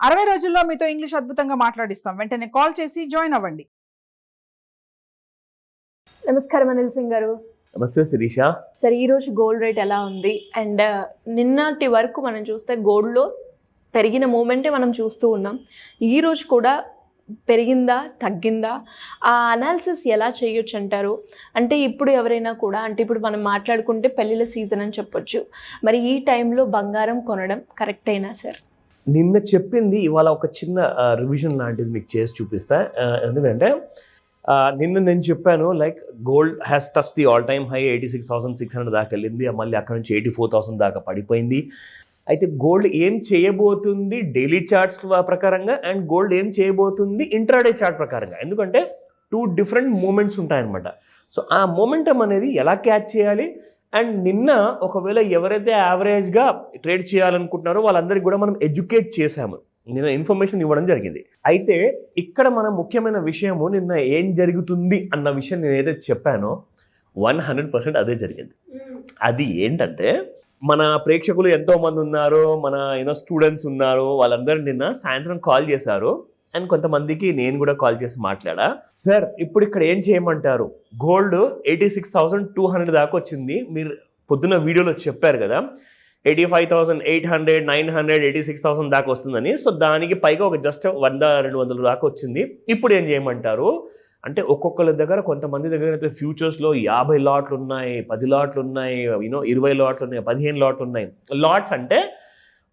60 రోజుల్లో మీతో ఇంగ్లీష్ అద్భుతంగా మాట్లాడిస్తాం. వెంటనే కాల్ చేసి జాయిన్ అవ్వండి. నమస్కారం అనిల్ సింగ్ గారు. నమస్తే శిరీష. సరే, ఈరోజు గోల్డ్ రేట్ ఎలా ఉంది? అండ్ నిన్నటి వరకు మనం చూస్తే గోల్డ్లో పెరిగిన మూమెంటే మనం చూస్తూ ఉన్నాం. ఈరోజు కూడా పెరిగిందా తగ్గిందా, ఆ అనాలిసిస్ ఎలా చేయొచ్చు అంటారు? అంటే ఇప్పుడు ఎవరైనా కూడా, అంటే ఇప్పుడు మనం మాట్లాడుకుంటే పెళ్ళిళ్ళ సీజన్ అని చెప్పొచ్చు, మరి ఈ టైంలో బంగారం కొనడం కరెక్ట్ అయినా సార్? నిన్న చెప్పింది ఇవాళ ఒక చిన్న రివిజన్ లాంటిది మీకు చేసి చూపిస్తా. ఎందుకంటే నిన్న నేను చెప్పాను like gold has touch the all time high 86,600 దాకా వెళ్ళింది, మళ్ళీ అక్కడ నుంచి 84,000 దాకా పడిపోయింది. అయితే గోల్డ్ ఏం చేయబోతుంది డైలీ చార్ట్స్ ప్రకారంగా, అండ్ గోల్డ్ ఏం చేయబోతుంది ఇంట్రాడే చార్ట్ ప్రకారంగా, ఎందుకంటే 2 డిఫరెంట్ మూమెంట్స్ ఉంటాయన్నమాట. సో ఆ మూమెంటం అనేది ఎలా క్యాచ్ చేయాలి, అండ్ నిన్న ఒకవేళ ఎవరైతే యావరేజ్గా ట్రేడ్ చేయాలనుకుంటున్నారో వాళ్ళందరికీ కూడా మనం ఎడ్యుకేట్ చేశాము, నిన్న ఇన్ఫర్మేషన్ ఇవ్వడం జరిగింది. అయితే ఇక్కడ మన ముఖ్యమైన విషయము నిన్న ఏం జరుగుతుంది అన్న విషయం నేను ఏదైతే చెప్పానో 100% అదే జరిగింది. అది ఏంటంటే, మన ప్రేక్షకులు ఎంతోమంది ఉన్నారు, మన స్టూడెంట్స్ ఉన్నారు, వాళ్ళందరూ నిన్న సాయంత్రం కాల్ చేశారు. అండ్ కొంతమందికి నేను కూడా కాల్ చేసి మాట్లాడా, సార్ ఇప్పుడు ఇక్కడ ఏం చేయమంటారు, గోల్డ్ 86,200 దాకా వచ్చింది, మీరు పొద్దున్న వీడియోలో చెప్పారు కదా 85,800, 900, 86,000 దాకా వస్తుందని. సో దానికి పైగా ఒక జస్ట్ 100-200 దాకా వచ్చింది. ఇప్పుడు ఏం చేయమంటారు అంటే, ఒక్కొక్కరి దగ్గర, కొంతమంది దగ్గర అయితే ఫ్యూచర్స్లో 50 లాట్లు ఉన్నాయి, 10 లాట్లు ఉన్నాయి, 20 లాట్లు ఉన్నాయి, 15 లాట్లు ఉన్నాయి. లాట్స్ అంటే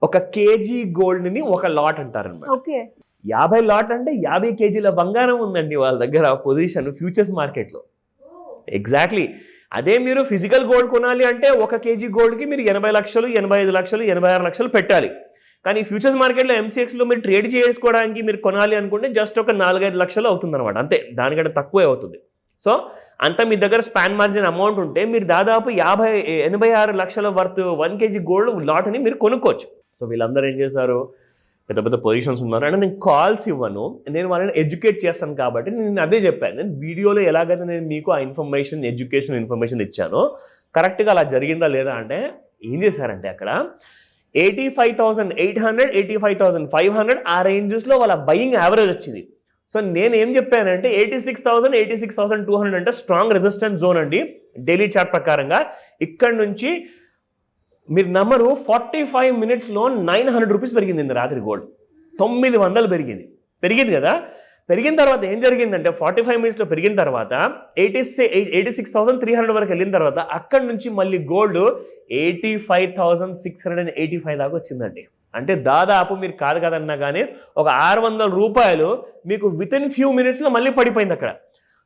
1 కేజీ గోల్డ్ని 1 లాట్ అంటారనమాట. ఓకే, 50 లాట్ అంటే 50 కేజీల బంగారం ఉందండి వాళ్ళ దగ్గర పొజిషన్ ఫ్యూచర్స్ మార్కెట్లో. ఎగ్జాక్ట్లీ అదే మీరు ఫిజికల్ గోల్డ్ కొనాలి అంటే 1 కేజీ గోల్డ్కి మీరు 80 లక్షలు, 85 లక్షలు, 86 లక్షలు పెట్టాలి. కానీ ఫ్యూచర్స్ మార్కెట్లో MCXలో మీరు ట్రేడ్ చేసుకోవడానికి మీరు కొనాలి అనుకుంటే జస్ట్ ఒక 4-5 లక్షలు అవుతుంది అనమాట, అంతే, దానికంటే తక్కువే అవుతుంది. సో అంత మీ దగ్గర స్పాన్ మార్జిన్ అమౌంట్ ఉంటే మీరు దాదాపు 86 లక్షల వర్త్ 1 కేజీ గోల్డ్ లాట్ని మీరు కొనుక్కోవచ్చు. సో వీళ్ళందరూ ఏం చేశారు, పెద్ద పెద్ద పొజిషన్స్ ఉన్నారు. అంటే నేను కాల్స్ ఇవ్వను, నేను వాళ్ళని ఎడ్యుకేట్ చేస్తాను కాబట్టి నేను అదే చెప్పాను. నేను వీడియోలో ఎలాగైతే నేను మీకు ఆ ఇన్ఫర్మేషన్, ఎడ్యుకేషన్ ఇన్ఫర్మేషన్ ఇచ్చానో కరెక్ట్గా అలా జరిగిందా లేదా అంటే, ఏం చేశారంటే అక్కడ 85,800, 85,500 ఆ రేంజెస్లో వాళ్ళ బయింగ్ యావరేజ్ వచ్చింది. సో నేను ఏం చెప్పానంటే 86,000, 86,200 అంటే స్ట్రాంగ్ రెసిస్టెన్స్ జోన్ అండి డైలీ చార్ట్ ప్రకారంగా. ఇక్కడ నుంచి మీరు నమ్మరు 45 మినిట్స్లో 900 రూపీస్ పెరిగింది రాత్రి గోల్డ్. 900 పెరిగింది కదా. పెరిగిన తర్వాత ఏం జరిగిందంటే 45 మినిట్స్లో పెరిగిన తర్వాత 86,300 వరకు వెళ్ళిన తర్వాత అక్కడ నుంచి మళ్ళీ గోల్డ్ 85,685 దాకా వచ్చిందండి. అంటే దాదాపు మీరు కాదు కదన్నా కానీ ఒక 600 రూపాయలు మీకు వితిన్ ఫ్యూ మినిట్స్లో మళ్ళీ పడిపోయింది అక్కడ.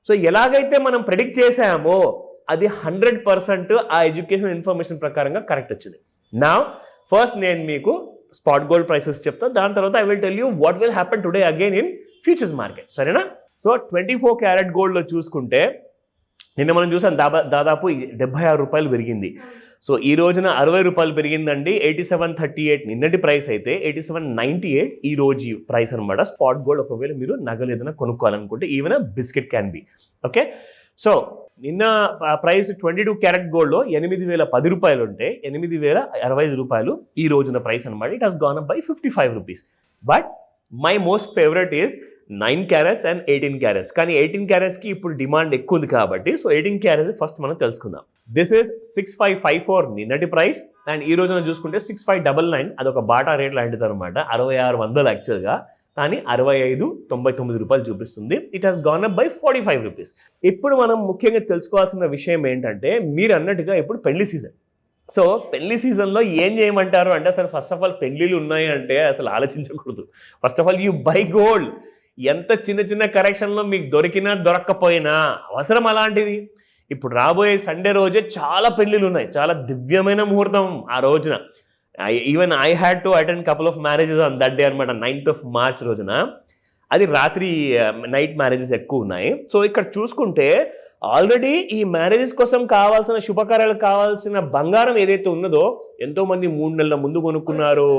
సో ఎలాగైతే మనం ప్రెడిక్ట్ చేసామో అది 100% ఆ ఎడ్యుకేషన్ ఇన్ఫర్మేషన్ ప్రకారంగా కరెక్ట్ వచ్చింది. నా ఫస్ట్ నేను మీకు స్పాట్ గోల్డ్ ప్రైసెస్ చెప్తా, దాని తర్వాత I will tell you what will happen today again in futures market, సరేనా? సో 24 క్యారెట్ గోల్డ్లో చూసుకుంటే నిన్న మనం చూసాం దాదాపు 76 రూపాయలు పెరిగింది. సో ఈ రోజున 60 రూపాయలు పెరిగిందండి. 87.38 నిన్నటి ప్రైస్ అయితే 87.98 ఈ రోజు ప్రైస్ అనమాట. స్పాట్ గోల్డ్ ఒకవేళ మీరు నగలు ఏదైనా కొనుక్కోవాలనుకుంటే even biscuit can be. Okay, so నిన్న ప్రైస్ 22 క్యారెట్ గోల్డ్లో 8,010 రూపాయలు ఉంటే 8,065 రూపాయలు ఈ రోజున ప్రైస్ అనమాట. It has gone up by 55 rupees. But my most favourite is 9 carats and 18 carats. కానీ 18 క్యారెట్స్కి ఇప్పుడు డిమాండ్ ఎక్కువ ఉంది కాబట్టి సో 18 క్యారెట్స్ ఫస్ట్ మనం తెలుసుకుందాం. దిస్ ఈస్ 6554 నిన్నటి ప్రైస్, అండ్ ఈ రోజున చూసుకుంటే 6599 అదొక బాటా రేట్ లాంటిది అనమాట. 6600 యాక్చువల్గా, కానీ 65.99 రూపాయలు చూపిస్తుంది. It has gone up by 45 rupees. ఇప్పుడు మనం ముఖ్యంగా తెలుసుకోవాల్సిన విషయం ఏంటంటే, మీరు అన్నట్టుగా ఇప్పుడు పెళ్లి సీజన్. సో పెళ్లి సీజన్లో ఏం చేయమంటారు అంటే, అసలు ఫస్ట్ ఆఫ్ ఆల్ పెళ్ళిళ్ళు ఉన్నాయి అంటే అసలు ఆలోచించకూడదు. First of all you buy gold. ఎంత చిన్న చిన్న కరెక్షన్లో మీకు దొరికినా దొరక్కపోయినా అవసరం అలాంటిది. ఇప్పుడు రాబోయే సండే రోజే చాలా పెళ్ళిళ్ళు ఉన్నాయి, చాలా దివ్యమైన ముహూర్తం ఆ రోజున. Even I had to attend couple of marriages on that day అనమాట, 9th March రోజున. అది రాత్రి నైట్ మ్యారేజెస్ ఎక్కువ ఉన్నాయి. సో ఇక్కడ చూసుకుంటే ఆల్రెడీ ఈ మ్యారేజెస్ కోసం కావాల్సిన శుభకార్యాలకు కావాల్సిన బంగారం ఏదైతే ఉన్నదో ఎంతో మంది 3 నెలల ముందు కొనుక్కున్నారు,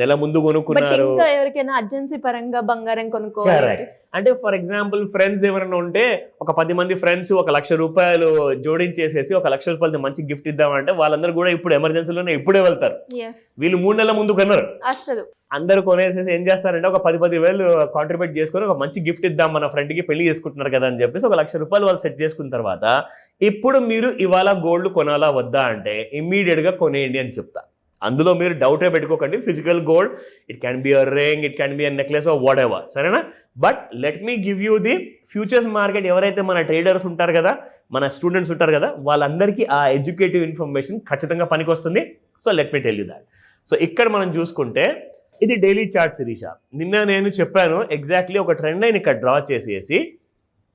నెల ముందు బట్ కొనుక్కున్నారు. ఇంకా ఎవరికైనా అర్జెన్సీ పరంగా బంగారం కొనుక్కోవాలి. Correct. అంటే ఫర్ ఎగ్జాంపుల్ ఫ్రెండ్స్ ఎవరైనా ఉంటే ఒక 10 మంది ఫ్రెండ్స్ ₹1,00,000 జోడించేసేసి ₹1,00,000 మంచి గిఫ్ట్ ఇద్దామంటే వాళ్ళందరూ కూడా ఇప్పుడు ఎమర్జెన్సీలోనే ఇప్పుడే వెళ్తారు. Yes. వీళ్ళు 3 నెలల ముందు కొన్నారు. అస్సలు అందరూ కొనేసేసి ఏం చేస్తారంటే ఒక 10,000 కాంట్రిబ్యూట్ చేసుకొని ఒక మంచి గిఫ్ట్ ఇద్దాం మన ఫ్రెండ్కి, పెళ్లి చేసుకుంటున్నారు కదా అని చెప్పేసి ₹1,00,000 వాళ్ళు సెట్ చేసుకున్న తర్వాత ఇప్పుడు మీరు ఇవాళ గోల్డ్ కొనాలా వద్దా అంటే ఇమ్మీడియట్ గా కొనేయండి అని చెప్తా. అందులో మీరు డౌటే పెట్టుకోకండి. Physical gold, it can be a ring, it can be a necklace or whatever ఎవర్, సరేనా? But let me give you the futures market. ఎవరైతే మన ట్రేడర్స్ ఉంటారు కదా, మన స్టూడెంట్స్ ఉంటారు కదా, వాళ్ళందరికీ ఆ ఎడ్యుకేటివ్ ఇన్ఫర్మేషన్ ఖచ్చితంగా పనికొస్తుంది. So let me tell you that. So ఇక్కడ మనం చూసుకుంటే ఇది డైలీ చార్ట్ శిరీష. నిన్న నేను చెప్పాను ఎగ్జాక్ట్లీ ఒక ట్రెండ్ లైన్ ఇక్కడ డ్రా చేసేసి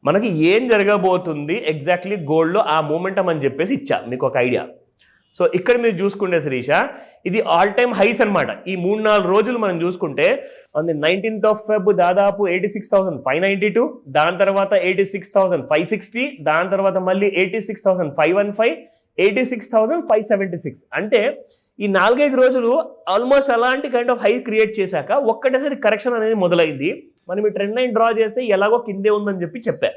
మనకి ఏం జరగబోతుంది ఎగ్జాక్ట్లీ గోల్డ్లో ఆ మూమెంటం అని చెప్పేసి ఇచ్చా మీకు ఒక ఐడియా. సో ఇక్కడ మీరు చూసుకుంటే శిరీష ఇది ఆల్ టైమ్ హైస్ అనమాట. ఈ 3-4 రోజులు మనం చూసుకుంటే on the 19th of Feb దాదాపు 86,592, దాని తర్వాత 86,560, దాని తర్వాత మళ్ళీ 86,515, 86,576. అంటే ఈ 4-5 రోజులు ఆల్మోస్ట్ అలాంటి కైండ్ ఆఫ్ హై క్రియేట్ చేశాక ఒక్కటేసారి కరెక్షన్ అనేది మొదలైంది. మనం ఈ ట్రెండ్ లైన్ డ్రా చేస్తే ఎలాగో కిందే ఉందని చెప్పా.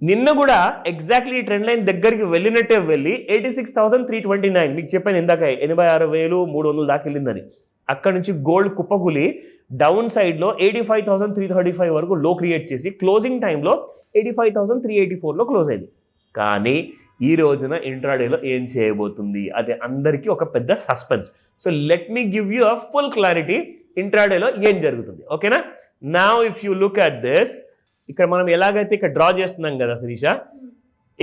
నిన్న కూడా ఎగ్జాక్ట్లీ ఈ ట్రెండ్ లైన్ దగ్గరికి వెళ్ళినట్టే వెళ్ళి 86,329 మీకు చెప్పాను ఇందాక 86,300 దాకా వెళ్ళిందని. అక్కడ నుంచి గోల్డ్ కుప్పకూలి డౌన్ సైడ్లో 85,335 వరకు లో క్రియేట్ చేసి క్లోజింగ్ టైంలో 85,384లో క్లోజ్ అయింది. కానీ ఈ రోజున ఇంట్రాడేలో ఏం చేయబోతుంది అది అందరికీ ఒక పెద్ద suspense. So let me give you a full clarity ఇంట్రాడేలో ఏం జరుగుతుంది, ఓకేనా? Now if you look at this, ఇక్కడ మనం ఎలాగైతే ఇక్కడ డ్రా చేస్తున్నాం కదా శిరీష,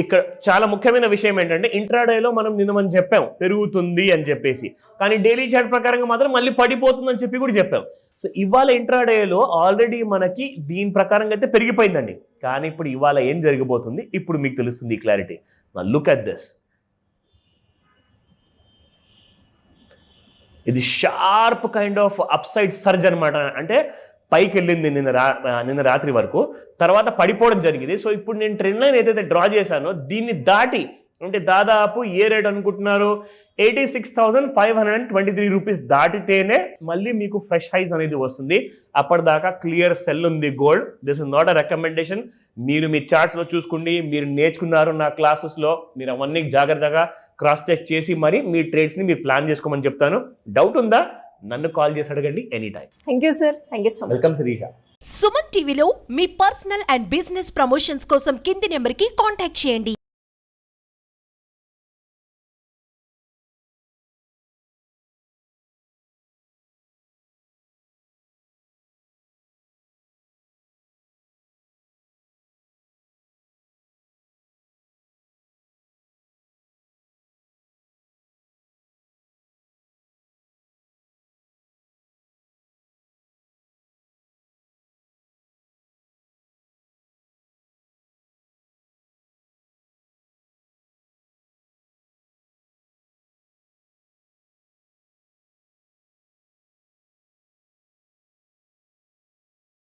ఇక్కడ చాలా ముఖ్యమైన విషయం ఏంటంటే ఇంట్రాడేలో మనం చెప్పాం పెరుగుతుంది అని చెప్పేసి, కానీ డైలీ చార్ట్ ప్రకారంగా మాత్రం మళ్ళీ పడిపోతుంది అని చెప్పి కూడా చెప్పాం. సో ఇవాళ ఇంట్రాడేలో ఆల్రెడీ మనకి దీని ప్రకారంగా అయితే పెరిగిపోయిందండి. కానీ ఇప్పుడు ఇవాళ ఏం జరగబోతుంది ఇప్పుడు మీకు తెలుస్తుంది ఈ క్లారిటీ. Look at this. ఇది sharp kind of upside surge అనమాట. అంటే పైకి వెళ్ళింది నిన్న రాత్రి వరకు, తర్వాత పడిపోవడం జరిగింది. సో ఇప్పుడు నేను ట్రెండ్ లైన్ ఏదైతే డ్రా చేశానో దీన్ని దాటి అంటే దాదాపు ఏ రేట్ అనుకుంటున్నారు 86,523 రూపీస్ దాటితేనే మళ్ళీ మీకు ఫ్రెష్ హైస్ అనేది వస్తుంది. అప్పటిదాకా క్లియర్ సెల్ ఉంది gold. This is not a recommendation. మీరు మీ చార్ట్స్లో చూసుకోండి, మీరు నేర్చుకున్నారు నా క్లాసెస్లో, మీరు అవన్నీ జాగ్రత్తగా క్రాస్ చెక్ చేసి మరి మీ ట్రేడ్స్ని మీరు ప్లాన్ చేసుకోమని చెప్తాను. డౌట్ ఉందా నన్ను కాల్ చేసి అడగండి any time. Thank you sir. Thank you so much. Welcome Shirisha. Suman టీవీలో మీ పర్సనల్ అండ్ బిజినెస్ ప్రమోషన్స్ కోసం కింది నెంబర్కి కాంటాక్ట్ చేయండి.